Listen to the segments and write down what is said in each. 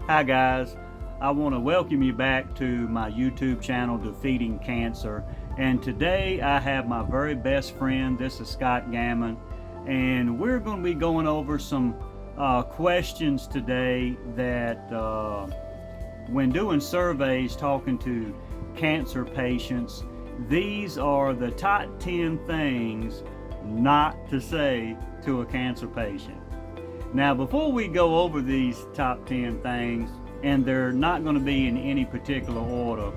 Hi guys, I want to welcome you back to my YouTube channel, Defeating Cancer. And today I have my very best friend, this is Scott Gammon, and we're going to be going over some questions today that when doing surveys talking to cancer patients, these are the top 10 things not to say to a cancer patient. Now, before we go over these top 10 things, and they're not going to be in any particular order,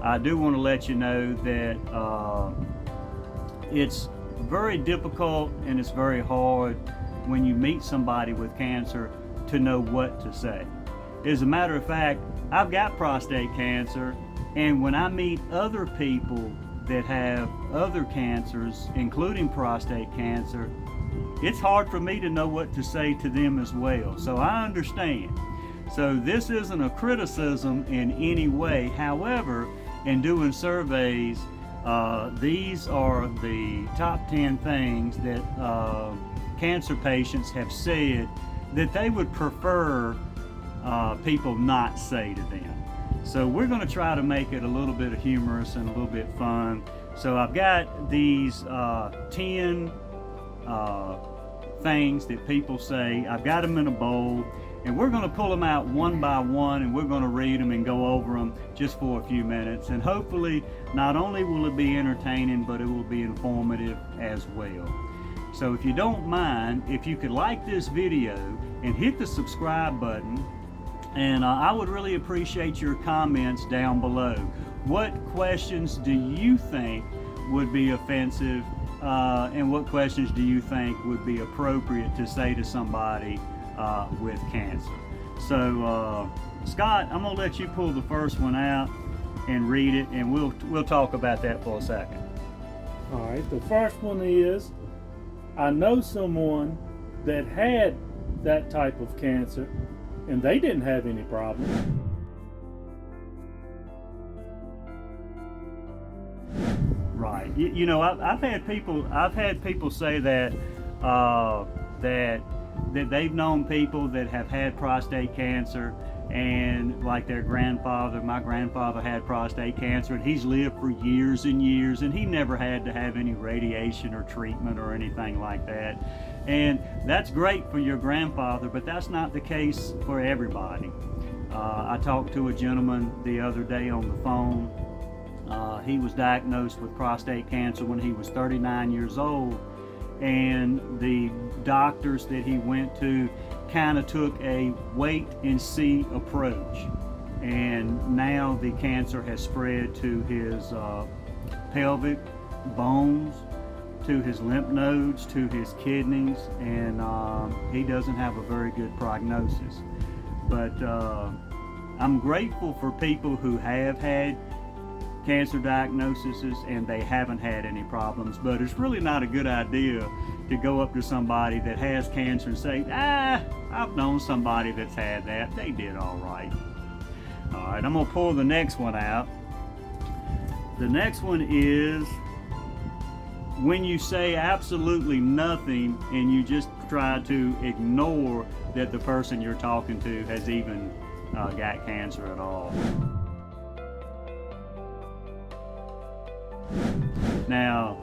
I do want to let you know that it's very difficult and it's very hard when you meet somebody with cancer to know what to say. As a matter of fact, I've got prostate cancer, and when I meet other people that have other cancers, including prostate cancer, it's hard for me to know what to say to them as well. So I understand. So this isn't a criticism in any way. However, in doing surveys, these are the top 10 things that cancer patients have said that they would prefer people not say to them. So we're going to try to make it a little bit humorous and a little bit fun. So I've got these 10 things that people say. I've got them in a bowl, and we're going to pull them out one by one, and we're going to read them and go over them just for a few minutes. And hopefully, not only will it be entertaining, but it will be informative as well. So if you don't mind, if you could like this video and hit the subscribe button, and I would really appreciate your comments down below. What questions do you think would be offensive, and what questions do you think would be appropriate to say to somebody with cancer? So Scott, I'm gonna let you pull the first one out and read it, and we'll talk about that for a second. All right, the first one is, I know someone that had that type of cancer and they didn't have any problem. Right. You know, I've had people say that that they've known people that have had prostate cancer, and like their grandfather, my grandfather had prostate cancer, and he's lived for years and years, and he never had to have any radiation or treatment or anything like that. And that's great for your grandfather, but that's not the case for everybody. I talked to a gentleman the other day on the phone. He was diagnosed with prostate cancer when he was 39 years old, and the doctors that he went to kind of took a wait and see approach, and now the cancer has spread to his pelvic bones, to his lymph nodes, to his kidneys, and he doesn't have a very good prognosis. But I'm grateful for people who have had cancer diagnoses and they haven't had any problems, but it's really not a good idea to go up to somebody that has cancer and say, I've known somebody that's had that, they did all right. All right, I'm gonna pull the next one out. The next one is when you say absolutely nothing and you just try to ignore that the person you're talking to has even got cancer at all. Now,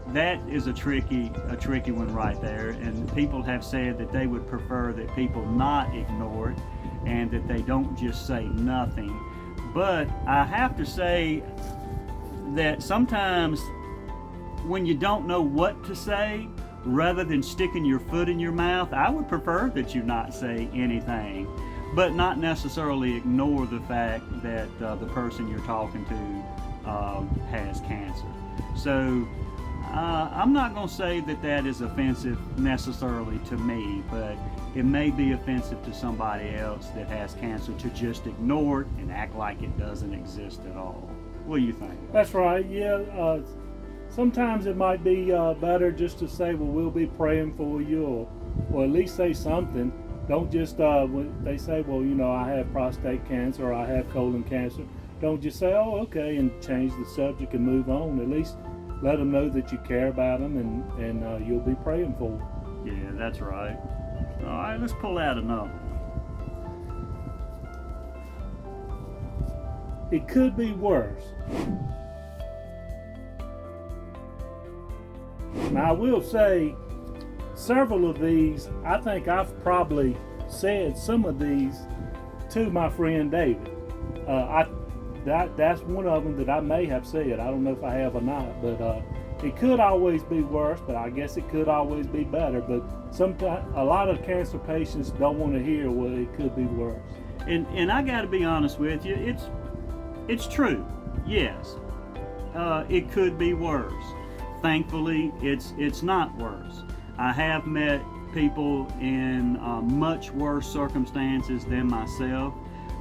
that is a tricky one right there, and people have said that they would prefer that people not ignore it and that they don't just say nothing. But I have to say that sometimes when you don't know what to say, rather than sticking your foot in your mouth, I would prefer that you not say anything, but not necessarily ignore the fact that the person you're talking to has cancer. So I'm not going to say that that is offensive necessarily to me, but it may be offensive to somebody else that has cancer to just ignore it and act like it doesn't exist at all. What do you think? That's right, yeah. Sometimes it might be better just to say, well, we'll be praying for you, or at least say something. Don't just, when they say, well, you know, I have prostate cancer or I have colon cancer, don't just say, oh, okay, and change the subject and move on. At least let them know that you care about them, and you'll be praying for them. Yeah, that's right. All right, let's pull out another one. it could be worse. Now, I will say, several of these, I think I've probably said some of these to my friend David. That's one of them that I may have said. I don't know if I have or not, but it could always be worse, but I guess it could always be better. But sometimes a lot of cancer patients don't want to hear, well, it could be worse. And I got to be honest with you, it's true. Yes, it could be worse. Thankfully, it's not worse. I have met people in much worse circumstances than myself,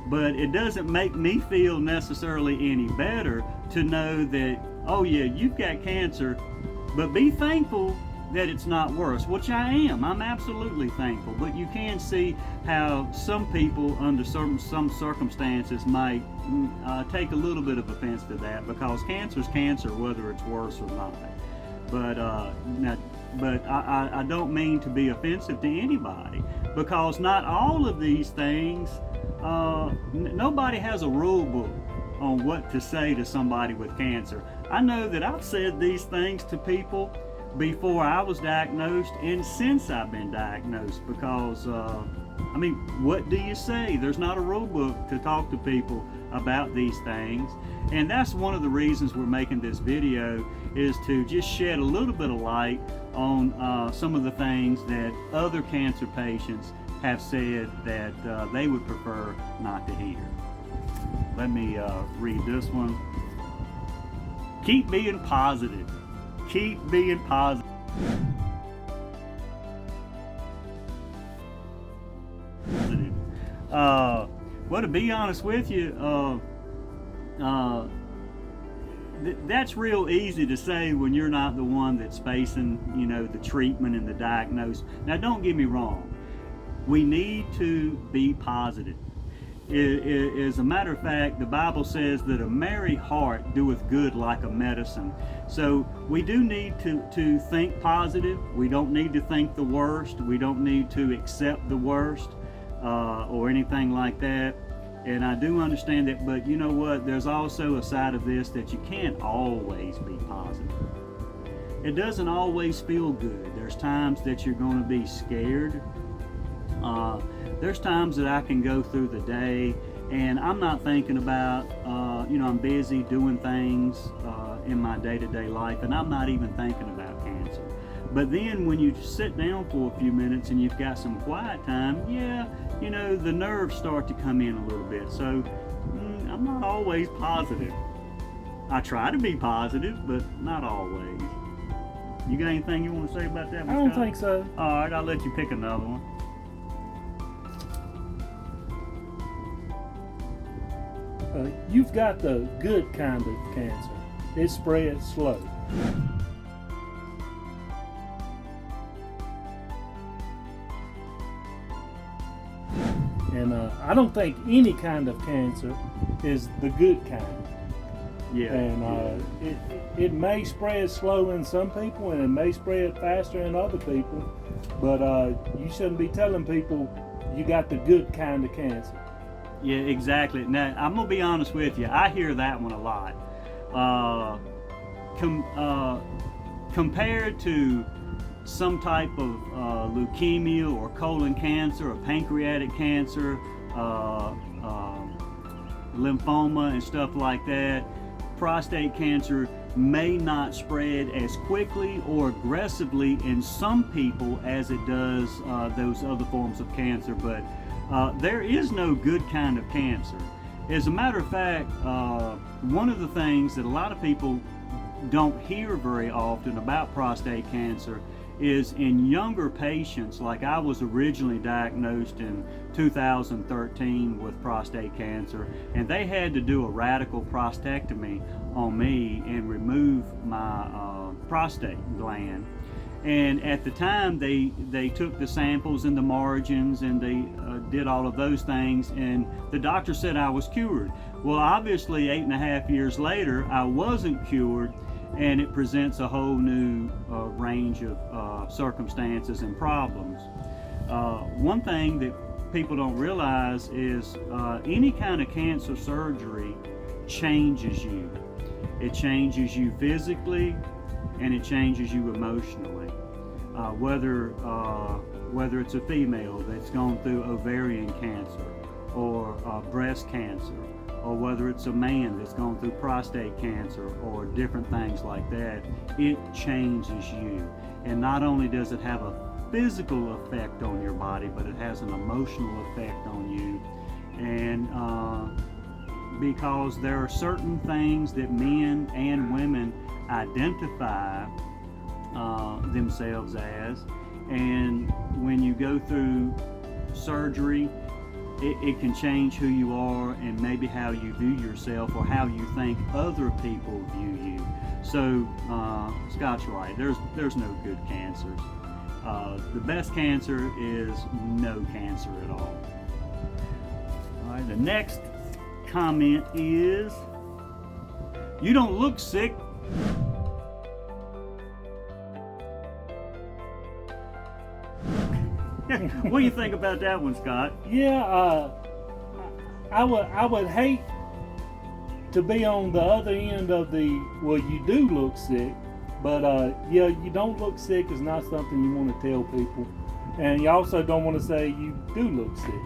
but it doesn't make me feel necessarily any better to know that, oh yeah, you've got cancer, but be thankful that it's not worse, which I am. I'm absolutely thankful, but you can see how some people under some circumstances might take a little bit of offense to that, because cancer's cancer whether it's worse or not. But I don't mean to be offensive to anybody, because not all of these things, nobody has a rule book on what to say to somebody with cancer. I know that I've said these things to people before I was diagnosed and since I've been diagnosed, because I mean, what do you say? There's not a rule book to talk to people about these things, and that's one of the reasons we're making this video, is to just shed a little bit of light on some of the things that other cancer patients have said that they would prefer not to hear. Let me read this one. Keep being positive. Keep being positive. Well, to be honest with you, that's real easy to say when you're not the one that's facing, you know, the treatment and the diagnosis. Now, don't get me wrong. We need to be positive. As a matter of fact, the Bible says that a merry heart doeth good like a medicine. So we do need to think positive. We don't need to think the worst. We don't need to accept the worst or anything like that. And I do understand that, but you know what? There's also a side of this that you can't always be positive. It doesn't always feel good. There's times that you're going to be scared. There's times that I can go through the day and I'm not thinking about, I'm busy doing things in my day-to-day life, and I'm not even thinking about cancer. But then when you sit down for a few minutes and you've got some quiet time, the nerves start to come in a little bit. So I'm not always positive. I try to be positive, but not always. You got anything you want to say about that? I don't think so. All right, I'll let you pick another one. You've got the good kind of cancer. It spreads slow. And I don't think any kind of cancer is the good kind. Yeah. And it may spread slow in some people, and it may spread faster in other people. But you shouldn't be telling people you got the good kind of cancer. Yeah, exactly. Now, I'm going to be honest with you. I hear that one a lot. Compared to some type of leukemia or colon cancer or pancreatic cancer, lymphoma and stuff like that, prostate cancer may not spread as quickly or aggressively in some people as it does those other forms of cancer, but there is no good kind of cancer. As a matter of fact, one of the things that a lot of people don't hear very often about prostate cancer is in younger patients. Like I was originally diagnosed in 2013 with prostate cancer, and they had to do a radical prostatectomy on me and remove my prostate gland. And at the time, they took the samples and the margins, and they did all of those things, and the doctor said I was cured. Well, obviously 8.5 years later, I wasn't cured, and it presents a whole new range of circumstances and problems. One thing that people don't realize is any kind of cancer surgery changes you. It changes you physically, and it changes you emotionally. Whether it's a female that's gone through ovarian cancer or breast cancer, or whether it's a man that's gone through prostate cancer or different things like that, it changes you. And not only does it have a physical effect on your body, but it has an emotional effect on you. And because there are certain things that men and women identify themselves as, and when you go through surgery, it can change who you are and maybe how you view yourself or how you think other people view you. So Scott's right, there's no good cancers. The best cancer is no cancer at all. All right, the next comment is, you don't look sick. What do you think about that one, Scott? Yeah, I would hate to be on the other end of the, well, you do look sick, but yeah, you don't look sick is not something you want to tell people, and you also don't want to say you do look sick.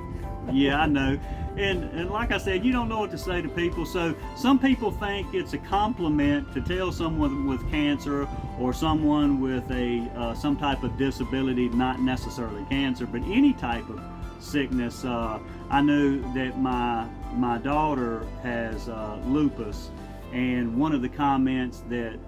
Yeah, I know. And like I said, you don't know what to say to people. So some people think it's a compliment to tell someone with cancer or someone with some type of disability, not necessarily cancer, but any type of sickness. I know that my daughter has lupus, and one of the comments that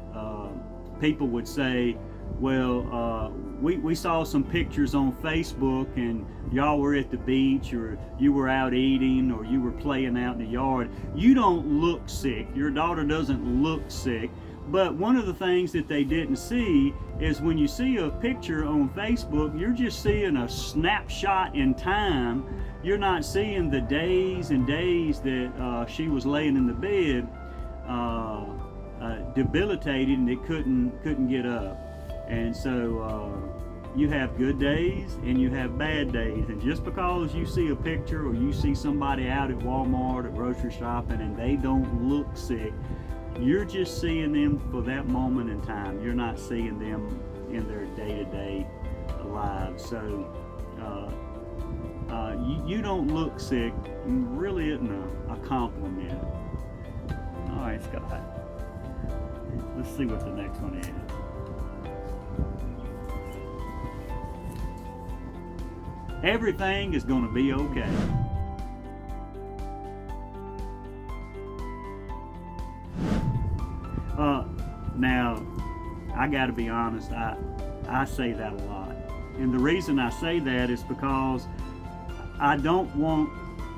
people would say, well, we saw some pictures on Facebook and y'all were at the beach, or you were out eating, or you were playing out in the yard. You don't look sick. Your daughter doesn't look sick. But one of the things that they didn't see is when you see a picture on Facebook, you're just seeing a snapshot in time. You're not seeing the days and days that she was laying in the bed, debilitated, and it couldn't get up. And so you have good days and you have bad days, and just because you see a picture or you see somebody out at Walmart or grocery shopping and they don't look sick, you're just seeing them for that moment in time. You're not seeing them in their day-to-day lives. So you don't look sick really isn't a compliment. All right, Scott, let's see what the next one is. Everything is going to be okay. Now, I got to be honest, I say that a lot. And the reason I say that is because I don't want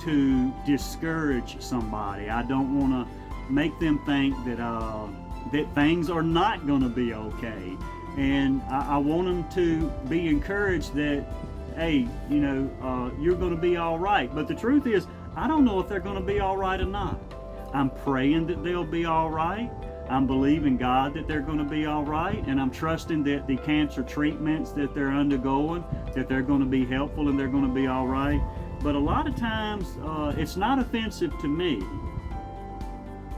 to discourage somebody. I don't want to make them think that things are not going to be okay. And I want them to be encouraged that, hey, you're going to be all right. But the truth is, I don't know if they're going to be all right or not. I'm praying that they'll be all right. I'm believing God that they're going to be all right. And I'm trusting that the cancer treatments that they're undergoing, that they're going to be helpful and they're going to be all right. But a lot of times, it's not offensive to me.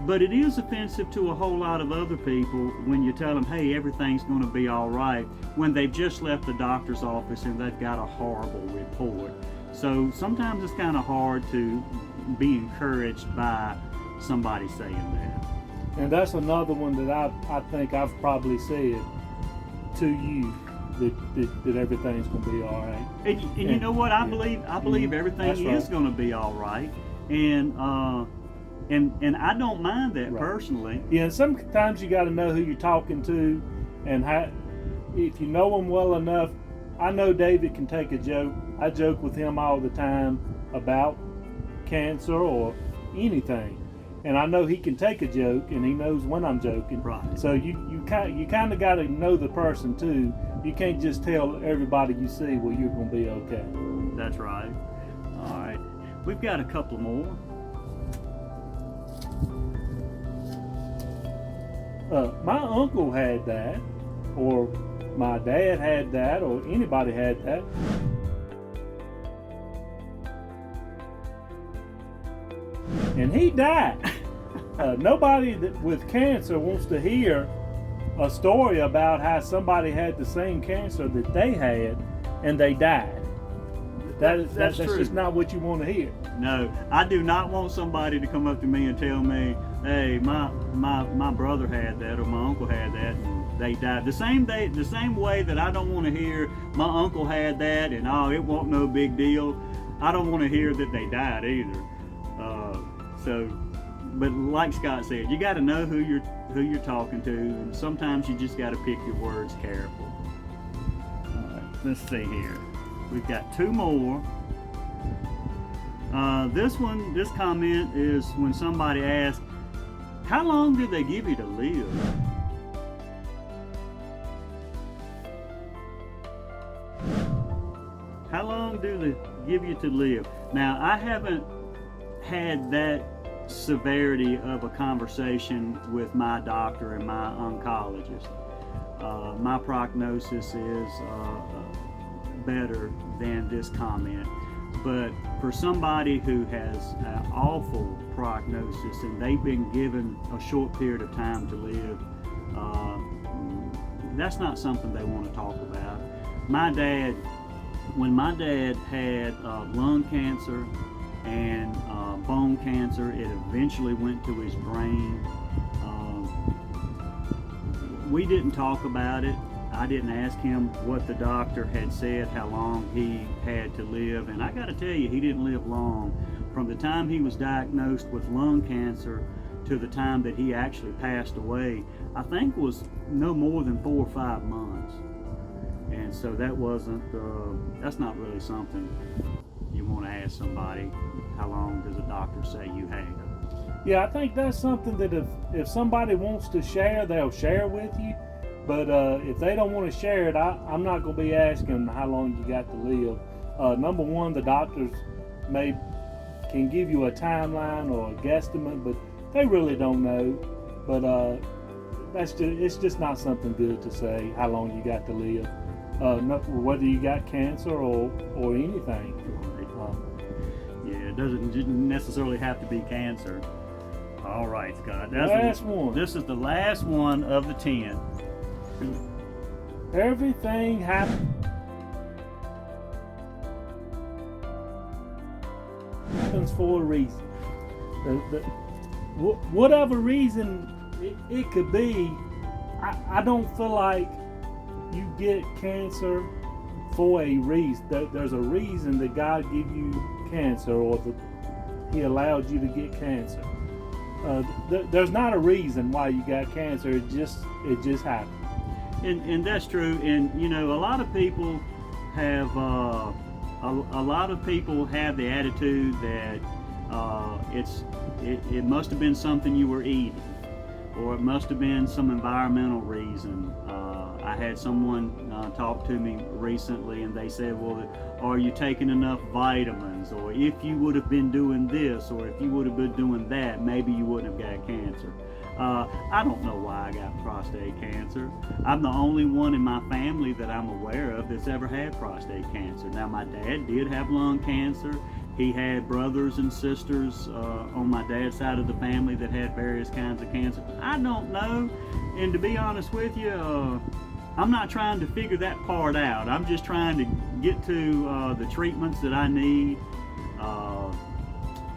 But it is offensive to a whole lot of other people when you tell them, hey, everything's going to be all right, when they've just left the doctor's office and they've got a horrible report. So sometimes it's kind of hard to be encouraged by somebody saying that. And that's another one that I think I've probably said to you, that everything's going to be all right. And you know what? I believe everything is going to be all right. And I don't mind that personally. Yeah, and sometimes you got to know who you're talking to, and if you know them well enough. I know David can take a joke. I joke with him all the time about cancer or anything, and I know he can take a joke, and he knows when I'm joking. Right. So you kind of got to know the person too. You can't just tell everybody you see, well, you're going to be okay. That's right. All right, we've got a couple more. My uncle had that, or my dad had that, or anybody had that. And he died. Nobody with cancer wants to hear a story about how somebody had the same cancer that they had and they died. That's true. just not what you want to hear. No, I do not want somebody to come up to me and tell me, hey, my brother had that or my uncle had that and they died. The same way that I don't want to hear my uncle had that and oh, it wasn't no big deal. I don't want to hear that they died either. But like Scott said, you got to know who you're talking to, and sometimes you just got to pick your words careful. All right, let's see here. We've got two more. This comment is when somebody asks, how long do they give you to live? How long do they give you to live? Now, I haven't had that severity of a conversation with my doctor and my oncologist. My prognosis is better than this comment, but for somebody who has an awful prognosis and they've been given a short period of time to live, that's not something they want to talk about. When my dad had lung cancer and bone cancer, it eventually went to his brain. We didn't talk about it. I didn't ask him what the doctor had said, how long he had to live, and I got to tell you, he didn't live long. From the time he was diagnosed with lung cancer to the time that he actually passed away, I think was no more than 4 or 5 months. And so that's not really something you want to ask somebody, how long does a doctor say you have? Yeah, I think that's something that if somebody wants to share, they'll share with you. But if they don't want to share it, I'm not going to be asking how long you got to live. Number one, the doctors can give you a timeline or a guesstimate, but they really don't know. But it's just not something good to say how long you got to live, whether you got cancer or anything. Yeah, it doesn't necessarily have to be cancer. All right, Scott. Last one. This is the last one of the 10. Everything happens for a reason. Whatever reason it could be, I don't feel like you get cancer for a reason. There's a reason that God gave you cancer, or He allowed you to get cancer. There's not a reason why you got cancer. It just happened. And that's true. And you know, a lot of people have the attitude that it must have been something you were eating, or it must have been some environmental reason. I had someone talk to me recently, and they said, well, are you taking enough vitamins? Or if you would have been doing this, or if you would have been doing that, maybe you wouldn't have got cancer. I don't know why I got prostate cancer. I'm the only one in my family that I'm aware of that's ever had prostate cancer. Now, my dad did have lung cancer. He had brothers and sisters on my dad's side of the family that had various kinds of cancer. I don't know, and to be honest with you, I'm not trying to figure that part out. I'm just trying to get to the treatments that I need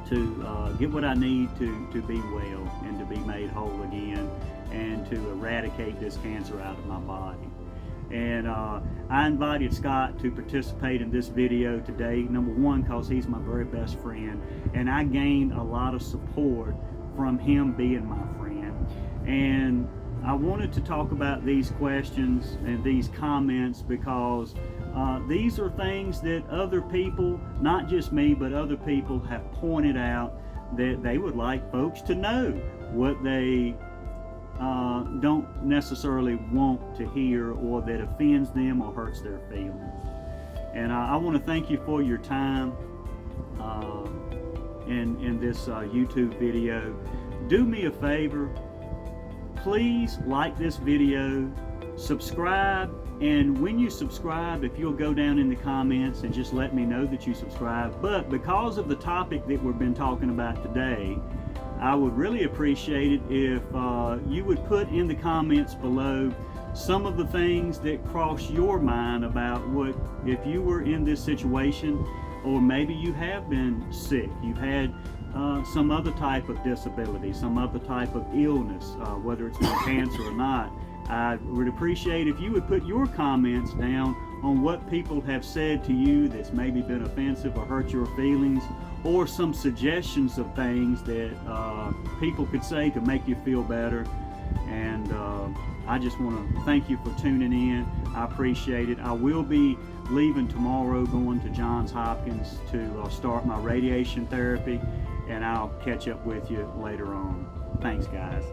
to get what I need to be well and to be made whole again, and to eradicate this cancer out of my body. And I invited Scott to participate in this video today, number one, because he's my very best friend, and I gained a lot of support from him being my friend. And I wanted to talk about these questions and these comments because these are things that other people, not just me, but other people have pointed out that they would like folks to know what they don't necessarily want to hear, or that offends them or hurts their feelings. And I want to thank you for your time in this YouTube video. Do me a favor, please like this video, subscribe, and when you subscribe, if you'll go down in the comments and just let me know that you subscribe. But because of the topic that we've been talking about today, I would really appreciate it if you would put in the comments below some of the things that cross your mind about what if you were in this situation, or maybe you have been sick, you've had some other type of disability, some other type of illness, whether it's been cancer or not. I would appreciate if you would put your comments down on what people have said to you that's maybe been offensive or hurt your feelings, or some suggestions of things that people could say to make you feel better. And I just want to thank you for tuning in. I appreciate it. I will be leaving tomorrow, going to Johns Hopkins to start my radiation therapy, and I'll catch up with you later on. Thanks, guys.